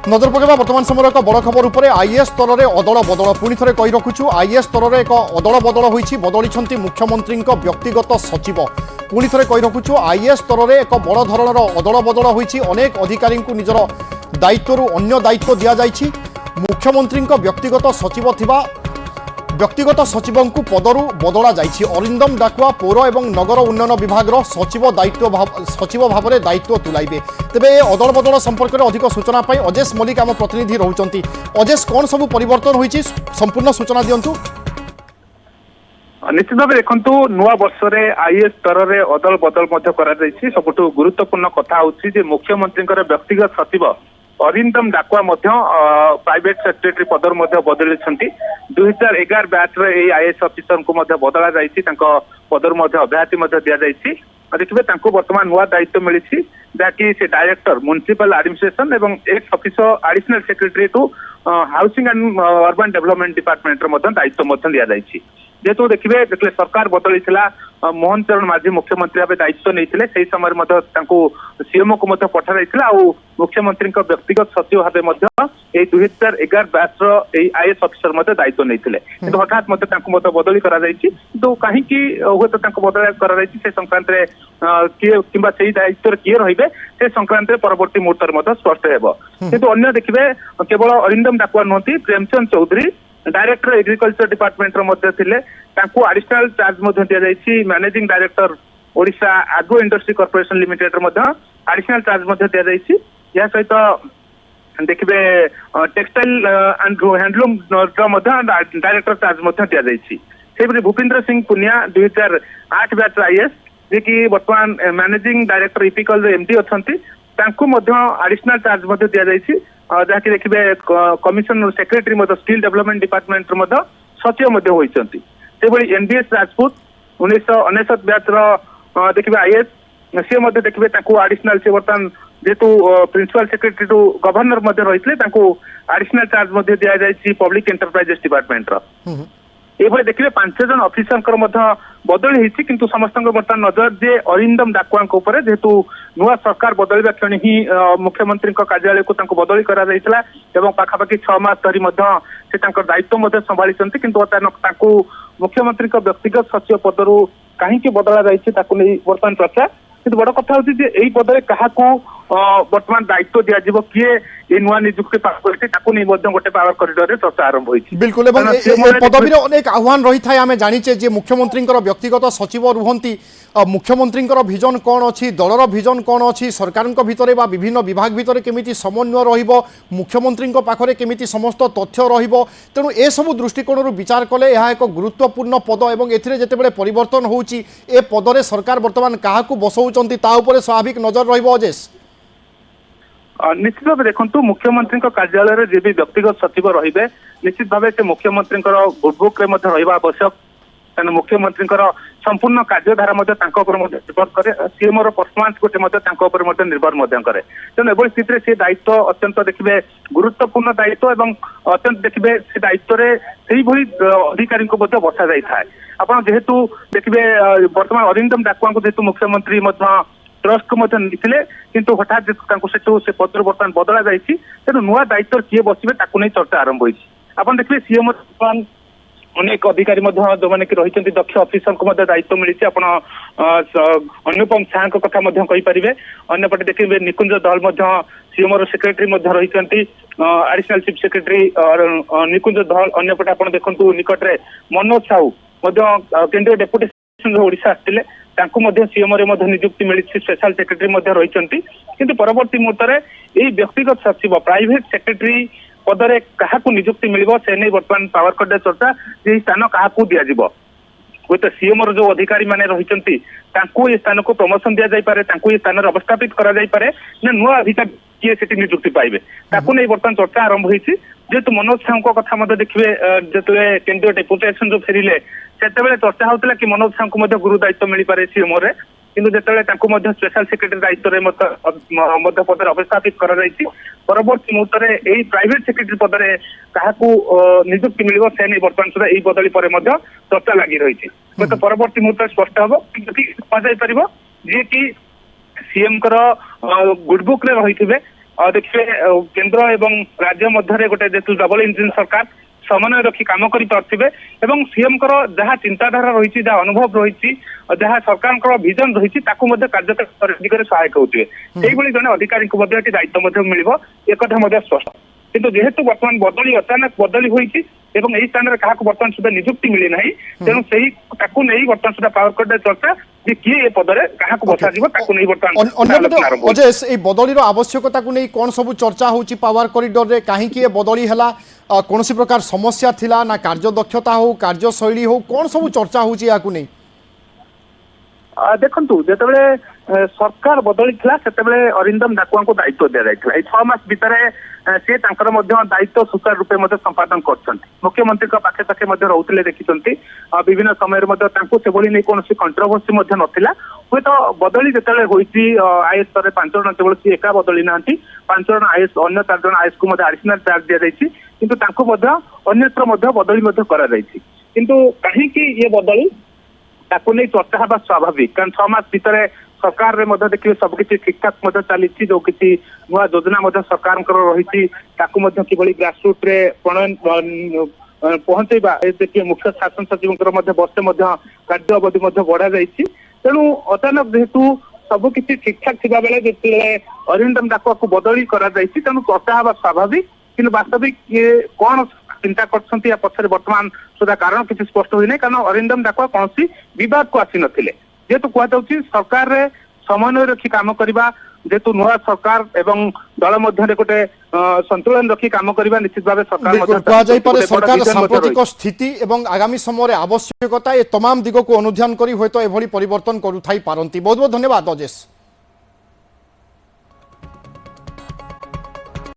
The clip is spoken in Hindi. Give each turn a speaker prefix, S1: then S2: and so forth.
S1: नजर पकेबा वर्तमान समय एक बड़ खबर उपर आईएएस स्तर में अदल बदल पुणी थे कही रखुचु आईएएस स्तर में एक अदल बदल होती बदली मुख्यमंत्री व्यक्तिगत सचिव पुणी थे कही रखुचु आईएएस स्तर में एक बड़ धरणर अदल बदल होती अनेक अधिकारी निजर दायित्व अन्य दायित्व दि जाइए मुख्यमंत्री व्यक्तिगत सचिव थिबा व्यक्तिगत सचिव पदरु बदला जाइछि अरिंदम डाकुआ पौर एवं नगर उन्नयन विभाग सचिव भाव में दायित्व तुलाइबे तेबे अदल बदल संपर्क में अधिक सूचना पाई अजेश मल्लिक आम प्रतिनिधि रहउचंती। अजेश कौन सब परिवर्तन होइछि संपूर्ण सूचना दियंतु।
S2: निश्चित भाव देखु नुआ वर्ष में आईएएस स्तर में अदल बदल सबुठ गुरुत्वपूर्ण कथा हूँ मुख्यमंत्री व्यक्तिगत सचिव अरिंदम डाकुआ प्राइवेट सेक्रेटरी पदर बदली 2011 बैच आईएएस ऑफिसर को बदला जाइए पदर अब्याहति दि जाइए देखिए बर्तमान नुआ दायित्व मिली जहाँकि से डायरेक्टर म्युनिसिपल एडमिनिस्ट्रेशन एवं ex officer additional secretary to housing and urban development department दायित्व दि जाइए जेहेतु देखिए सरकार बदली मोहन चरण माझी मुख्यमंत्री भाव दायित्व नहीं समय सीएमओ को पठा जाइए मुख्यमंत्री व्यक्तिगत सचिव भाव 2011 बैच आईएएस ऑफिसर दायित्व नहीं हठात बदली कहीं हूँ तो बदल से संक्रांत किए कि दायित्व किए रही से संक्रांत परवर्ती मुहूर्त स्पष्ट हो किंतु अन्य देखिए केवल अरिंदम डाकुआ नुहति Premchand Chaudhary director agriculture department additional charge दि जाइए managing director Odisha agro industry corporation limited additional charge दि जाइए या सहित देखिए textile and handloom director charge दि जाइए भूपेन्द्र सिंह पुनिया 2008 बैच आईएएस जे कि वर्तमान मैनेजिंग डायरेक्टर इपिकल एमडी अच्छा एडिशनल चार्ज दि जाइए जहाँकि देखिए commission secretary skill development department सचिव होती एनडीएस राजपूत 1999 बैच देखिए आईएएस सी देखिए एडिशनल से बर्तमान जेहेतु प्रिंसिपल सेक्रेटरी टू गवर्नर रही एडिशनल चार्ज दि जाइए पब्लिक एंटरप्राइजेस डिपार्टमेंट ये देखिए 5 जन ऑफिसर बदली होती किंतु समस्त बर्तमान नजर जे अरिंदम डाकुआ जेहेतु नुआ सरकार बदलवा क्षण ही मुख्यमंत्री कार्यालय को बदली पाखापाखि 6 मास धरी से दायित्व संभाली किंतु मुख्यमंत्री व्यक्तिगत सचिव पदरु कहीं बदला जाइए बर्तमान चर्चा किंतु बड़ कथा हूँ पदे क्या बर्तमान दायित्व दिज्व किए ये नुआ निजुक्ति नहीं गोटे पावर करिडोर चर्चा आरंभ होती
S1: बिल्कुल पदवी अनेक आह्वान रही था आम जाचे जे मुख्यमंत्री व्यक्तिगत सचिव रुहंती मुख्यमंत्री विजन कौन अच्छी दलर विजन कौन अच्छी सरकार भितर विभिन्न विभाग भितर केमिति समन्वय रहिबो मुख्यमंत्री पाखरे केमिति समस्त तथ्य रहिबो तेणु ए सबु दृष्टिकोण विचार कले यह एक गुरुत्वपूर्ण पद एवं एथिरे जेतेबेले परिवर्तन होउची ए पदरे सरकार वर्तमान काहाकू बसौचंती ता उपरे स्वाभाविक नजर रहिबो। अजेश
S2: निश्चित भाव देखु मुख्यमंत्री कार्यालय जे भी व्यक्तिगत सचिव रहिबे निश्चित भाव से मुख्यमंत्री गुडबुक आवश्यक तेना मुख्यमंत्री संपूर्ण कार्यधारा निर्भर करे सीएमओ परफॉर्मेंस गोटे निर्भर करे तेणु स्थित से दायित्व अत्यंत देखिए गुरुत्वपूर्ण दायित्व एवं अत्यंत देखिए से दायित्व अधिकारी बसा जाए आप जेहेतु देखिए बर्तमान अरिंदम डाकुआ जेहेतु मुख्यमंत्री ट्रस्ट को किंतु हठात से पद बर्तमान बदला जाइए तेणु नुआ दायित्व किए बसवे नहीं चर्चा आरंभ होती आप देखिए सीएम अनेक अधिकारी जो मैंने रही दक्ष ऑफिसर को दायित्व मिली अनुपम शाह कथा कहींपारे अंपटे देखिए निकुंज दल सीएमओ सेक्रेटरी रही एडिशनल चीफ सेक्रेटरी निकुंज दल अंपटे आप देखु निकट में मनोज साहू केंद्रीय डेपुटेशन ओडिशा आसते सीएमओ नियुक्ति मिली स्पेशल सेक्रेटरी रही किंतु परवर्ती मुहूर्त में व्यक्तिगत सचिव प्राइवेट सेक्रेटरी पदरे क्या नियुक्ति मिल से नहीं बर्तमान पावर कट चर्चा ये स्थान क्या दिज्व हूँ तो सीएमओ जो अधिकारी मैंने रही ये स्थान को प्रमोशन दि जापे ये स्थान अवस्थापित करे ना नुआ अधिकारी किए से नियुक्ति पाइबे नहीं बर्तमान चर्चा आरंभ होती जेहेतु मनोज साहू कथा देखिए जो केंद्रीय डेपुटेशन जो फेरिले से चर्चा होता कि मनोज साहू को गुरु दायित्व मिल पारे सीएमओ किंतु जो स्पेशल सेक्रेटरी दायित्व पदर अवस्थापित परवर्ती मुहूर्त में प्राइवेट सेक्रेटरी पदरे क्या नियुक्ति मिल से नहीं बर्तमान सुधा यही बदली पर चर्चा लगी रही तो परवर्ती मुहूर्त स्पष्ट हम कहुपर जी कि सीएम गुडबुक रही देखिए केंद्र एवं राज्य मध्य गोटे जेतु डबल इंजिन सरकार समन्वय रखी काम करें एवं सीएम जहाँ चिंताधारा रही जहाँ अनुभव रही जहाँ सरकार विजन रही कार्यकारी दिगरे सहायक होते जड़े अधिकारी को दायित्व मिल एक स्पष्ट किंतु जेहेतु वर्तमान बदली अचानक बदली होती एवं यही स्थान में क्या बर्तमान सुधा निजुक्ति मिली ना तेणु नहीं बर्तमान सुधा पावर कट चर्चा जे किए ए पदरे क्या बसा नहीं बर्तमान
S1: अजेश ए बदलीर आवश्यकता को नहीं कौन सब चर्चा होची पावर कॉरिडोर रे कहीं बदली है कौन सी प्रकार समस्या थिला ना कार्य दक्षता हो कार्यशैली हो कौन सब चर्चा होची या नहीं
S2: देखु जिते सरकार बदली से अरिंदम डाकुआ को दायित्व दि जाता 6 मास भितर सी दायित्व सुचारू रूपे संपादन कर मुख्यमंत्री पाखे पाखे रोते देखी विभिन्न समय से नहीं कौन कंट्रोवर्सी नाला हूँ तो बदली जिते होती आईएएस स्तर 5 जन केवल सी एका बदली ना 5 जन आईएएस अन्य 4 जन आईएएस को आडिशनाल चार्ज दि जाती किंतु अन्यत्र बदली किंतु कहीं ये बदली ताकू नहीं चर्चा हवा स्वाभाविक कारण 6 मास भितर सरकार रे देखिए सबकि ठीक ठाक चली जो किसी नुआ योजना सरकार रही कि ग्रासरूट रे प्रणयन पहुंचेबा देखिए मुख्य शासन सचिव वर्षे कार्य अवधि बढ़ा जाइए तेणु अचानक जेहेतु सबकि ठीक ठाक थी बेले जिते अरिंदम डाकुआ को बदली तेणु चर्चा हवा स्वाभाविक कि वास्तविक ये कौन चिंता कर पछरे वर्तमान सुधा कारण किसी स्पष्ट हुई नहीं कारण अरिंदम डाकुआ कौन विवाद को आसी नथिले जेहेतु कहु सरकार रे समन्वय रखी काम करबा जेहेतु नुआ सरकार एवं दल मध्य गोटे संतुलन रखी काम करबा निश्चित भाव सरकार
S1: सरकार सांप्रतिक स्थिति एवं आगामी समय आवश्यकता ये तमाम दिग को अनुध्यान करी होय तो एभली परिवर्तन करू थाई पारंती बहुत बहुत धन्यवाद अजेश।